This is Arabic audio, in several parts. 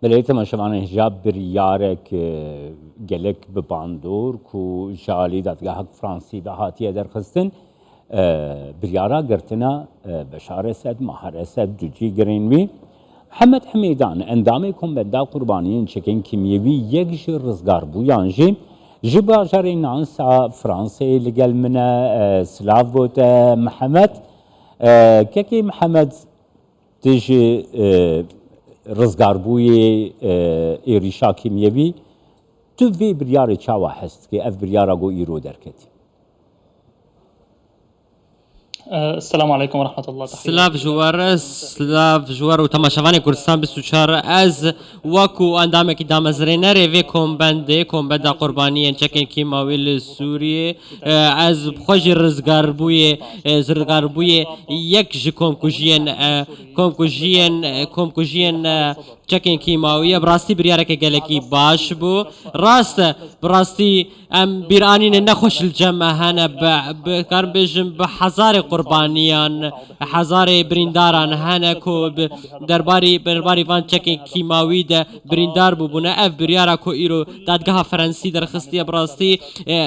بلایت ما شوانه هجاب بریارک گلک بباندور کو جالی دادگاه حق فرانسی ده هاتیه در خستن بریارا گرتنا بشار اسد مهر اسد جوجی گرینوی محمد حمیدان اندامه کن بنده قربانیان چکن کیمیوی یک جی رزگار بویان جی جبا جاری نانسا فرانسی لگل من سلاف بود محمد که محمد تجي رزگار بوی ایریشا کیمیوی تو وی بریار چاوا هست که اف بریارا گو ایرو درکتی. السلام عليكم ورحمة الله. سلاف جوار و تماشاوانی کردستان 24 از وکو اندامه کی دامزرینه ری کومبنده قربانی چکن کیماویل سوریه از خوش رزگار بوی یک ج کومکوژین چکن کیماویه براستی بریاره که گلکی باش بو براستی ام بیرانین نخوش الجمع هنه بکار بجم بحزار قربانیان حزار برینداران هنه کو درباری وان چکن کیماوی ده بریندار بونه اف بریاره کو ایرو دادگاه فرانسی در خستی براستی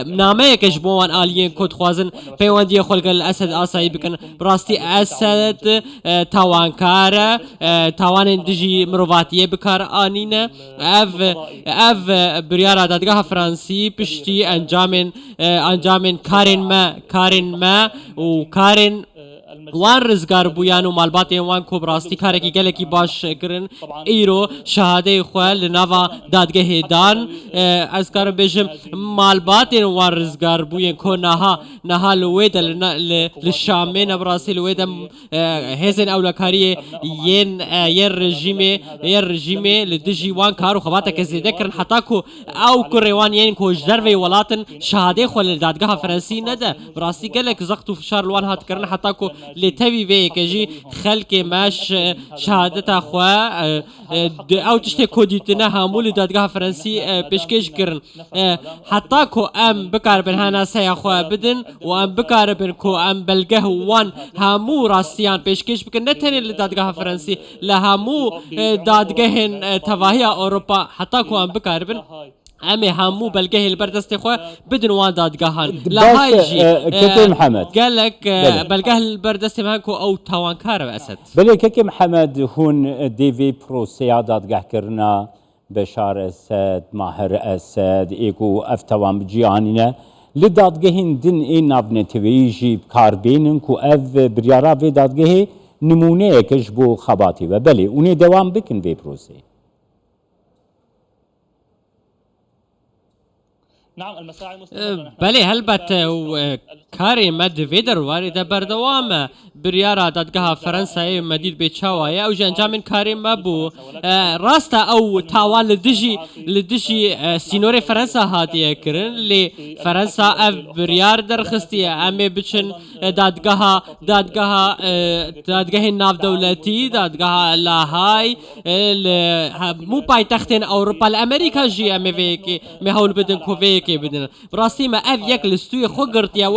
نامه کش بوان آلیین کد خوازن پیوندی خلقل اسد آسایی بکن براستی اسد تاوانکار تاوان دجی مرواتیه بکار آنینه اف بریاره دادگاه فرانسی پشتی انجام کارن ما و کارن وان رزگار بویان و مالبات وان کو براستی کاره کی گله کی باش کرن ایرو شهاده خوال نوا دادگاه دان از کار بجم مالبات وان رزگار بوین کو نها لوید للشامین براستی لوید هزن اولکاری ین رژیم لدجی وان کارو خواته که زیده کرن حتی کو او کروان ین کو جدروی ولاتن شهاده خوال دادگاه فرانسی نده براستی گله کی زخت و فشار لوان هات کرن حتی کو لتوی وی کجی خلق ماش شهادت اخوا او تشته کودیتنه همول دادگاه فرانسی پیشکش کرن حتی کو ام بکار بن هانا سیا اخوا بدن و ام بکار بن کو ام بلگه وان همو راستیان پیشکش بکن نتنی دادگاه فرانسی لهمو دادگاه تواهی اروپا حتی کو ام بکار بن امي همو بلقه البردست خو بدن وان دادگاهان لهايجي كيكي محمد قال لك بلقه البردست مانكو او توانكار اسد بلي كيكي محمد هون دي في بروسيا دادگاه كرنا بشار اسد ماهر اسد ايكو افتوام جيانينا لدادگهين دن اي نابنه تويجي بكاربينن كو اف بريارا في دادگه نمونه كجبو خباتي وبلي اوني دوام بكن في بروسي بله هلبت کاری مد ویدر وارد بردوام بریارا دادگاه فرانسای مدید به چاوایه او انجام کاری مبو راست او تاوان لدجی سینور فرانسا هاتیه کرن لی فرانسا اف بریار درخستیه امی بچن دادگاه ناف دولتی دادگاه لاهای مو پایتختین اروپا الامریکا جی امی ویکی مهول بدن کوویک بدن براستی ما اف یک لستوی خو گرتیا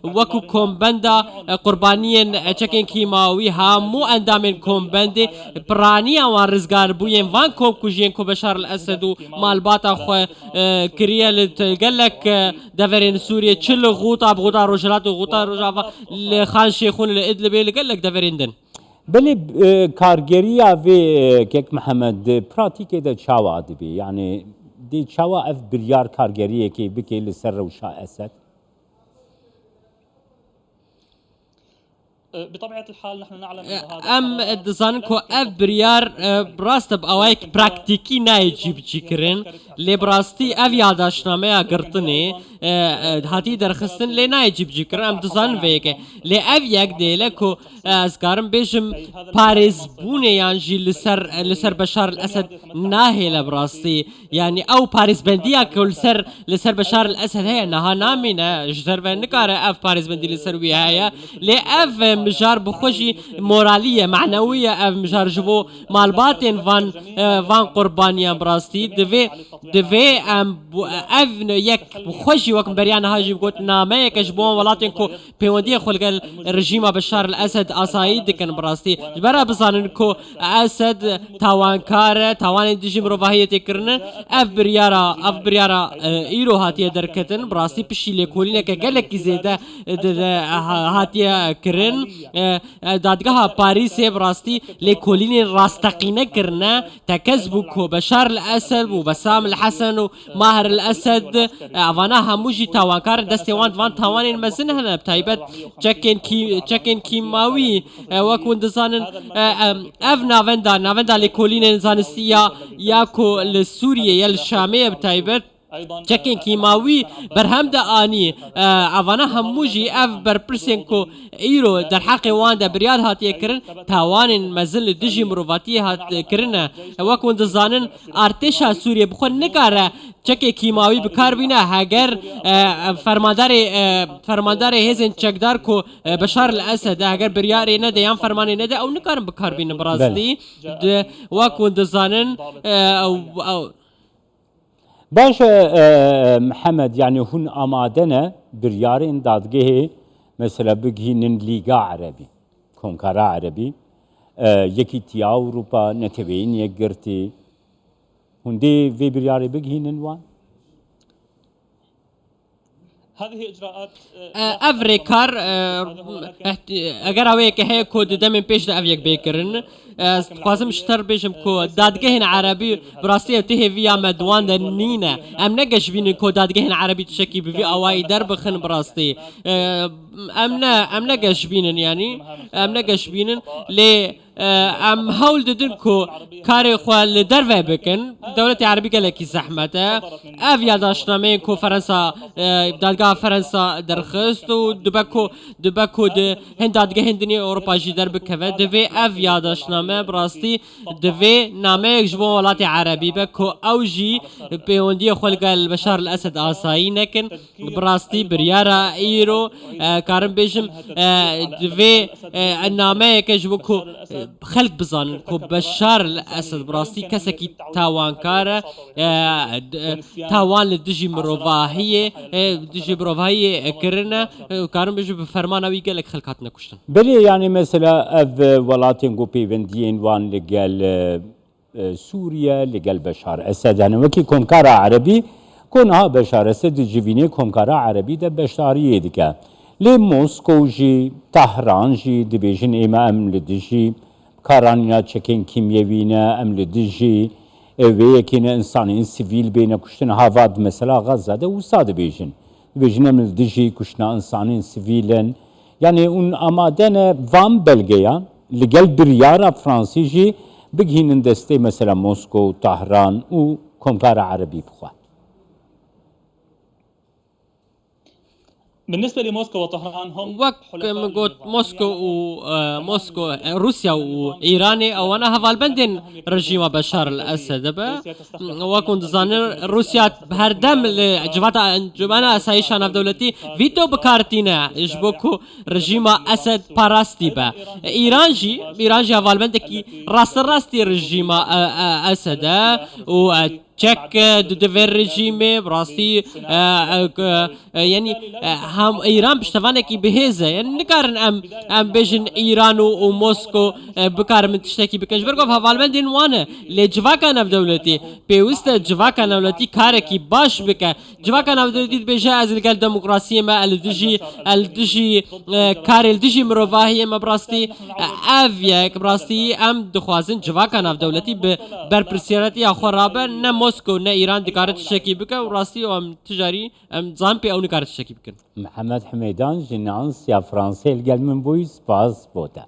وکو کومبندا قربانیان چکن کیماوی همو اندامن کومبنده پرانیا و رزگار بوین وان کوم کوجین کو بشار الاسد و مالباتا خو کریال تلگلک دورین سوریه چل غوطا بغوطا روجلات و غوطا روجا لخان شيخون الادلب لگلک دورین دن بلي كارجريا في كيك محمد براتيكي دا تشاوا دبي يعني دي تشاوا اف بريار كارجريا كي بكي لسر وشا اسد بطبيعة الحال نحن نعلم ام دزانكو اف بريار براستب اوایک براکتیکی نایجیب چیکرن لی براستی اف یاداشنامه اگرتنی هاتی درخستن لی نایجیب چیکرن ام دزان ویکه لی اف یک دیله کو از کارم بیشم پاریز بونه یانجی لسر بشار الاسد ناهی لبراستی يعني او باريس بنديا كل سر لسر بشار الاسد هي انها نامينه جدر بنكار اف باريس بندي لسر وياها لي اف مجار بخوشي موراليه معنويه اف مجار جبو مالباتين فان قربانيا براستي دفي ام افن يك خوشي وكم بريان هاجي بقول نامه كجبون ولاتن كو بيوندي خلق الرجيم بشار الاسد اسايد كان براستي جبرا بزانن كو اسد تاوان كار تاوان دجي مروفاهيه تكرن اف بريارا ايرو هاتيه دركتن براستي بشي لكولينه كجلك زيده هاتيه كرن دادگاه باريس براستي لكولينه راستقينه كرنا تكذبوا كو بشار الاسد وبسام الحسن وماهر الاسد افانا هموجي تاوانكار دستي وان تاوان مزن هنا بتايبت تشكن كيماوي وكون دزانن نافندا لكولين زانستيا ياكو لسوريا يا الشاميه بتايبت چکن کیماوی برهم دا آنی افانا هموجی اف برپرسنکو ایرو در حق وان دا بریاد هاتیه کرن تاوان مزل دجی مروفاتی هات کرن وکون دزانن ارتشا سوریه بخون نکاره چکه کیماوی بکار بینا هگر فرماندار هزن چکدار کو بشار الاسد هگر بریاری نده یا فرمانی نده او نکارن بکار بینا براستی وکون دزانن باش محمد يعني هون آمادنا بريارين دادگه مثلا بگهینن لیگا عربی کنکارا عربی یکی تیا أوروبا نتوین يگرتي هندي في برياري بگهینن وان هذه اجراءات افريكار اگر اوه که هي كود دم پیش ده اویک بکرن خوازم شتر بيجم كو دادگهن عربي براستي ته ويا مدوان ده نينا ام نگش بين كو دادگهن عربي تشكي بي اواي دربخن براستي ام نگش بينن يعني ام نگش بينن لي ام هول ددن كو كاري خوال درو بكن دولة عربية لكي زحمته افيا داشنامه كو فرنسا دادگاه فرنسا درخست و دبكو ده هند دادگهن دنيا اوروبا جي دربكه دفي افيا داشنامه براستي دفي نامه يجبون ولات عربي بكو اوجي بيوندي خلق البشار الاسد آساي نكن براستي بريارا ايرو كارم بيجم دفي نامه يجبوكو خلق بزان كو بشار الاسد براستي كسكي تاوان كار تاوان لدجي مروفاهيه دجي مروفاهيه كرنا كارم بيجم بفرمانه ويقلك خلقاتنا كشتن بلي يعني مثلا اف ولاتين جو بيفندين وان لقال سوريا لقال بشار اسد يعني وكي كونكارا عربي كون ها بشار اسد جيفيني كونكارا عربي ده بشاريه ديكا لي موسكو جي طهران جي دبيجن ايما ام لدجي كارانينا تشكين كيميائينا ام لدجي ويكين انسانين سيفيل بين كشتن هافاد مثلا غزه ده وساد بيجن ام لدجي كشنا انسانين سيفيلن يعني اون آمادن وان بلگيا لقل بريارا فرانسيجي بگهين دستي مثلا موسكو طهران و كونكارا عربي بخوا بالنسبه لموسكو وطهران هم وقت قلت موسكو روسيا وإيران او انا هفالبندن رجيم بشار الاسد با وكنت زانر روسيا بهردم جوانا اسايشان دولتي فيتو بكارتينا اجبوكو رجيم اسد باراستي با ايران جي هفالبند كي راستي رجيم اسد و تشك دفر رژیم براستی يعني هم ایران بشتوانه کی بهزه يعني نکارن ام بجن ایران و موسکو بکار من تشتکی بکنج برگو فوالمندین وانه لجواکا نف دولتی پیوست جواکا دولتی کار کی باش بکه جواکا دولتی بجه از الگل دموکراسی ما الدجی کار الدجی مروفاهی ما براستی اویک براستی ام دخوازن جواکا نف دولتی برپرسیارتی خرابه نه موسكو نه ایران دکارت شکی بکه و راستی و ام تجاری ام زامپی او نکارت شکی بکن محمد حميدان جنانس يا فرنسي القلب من بوي سباس بوتا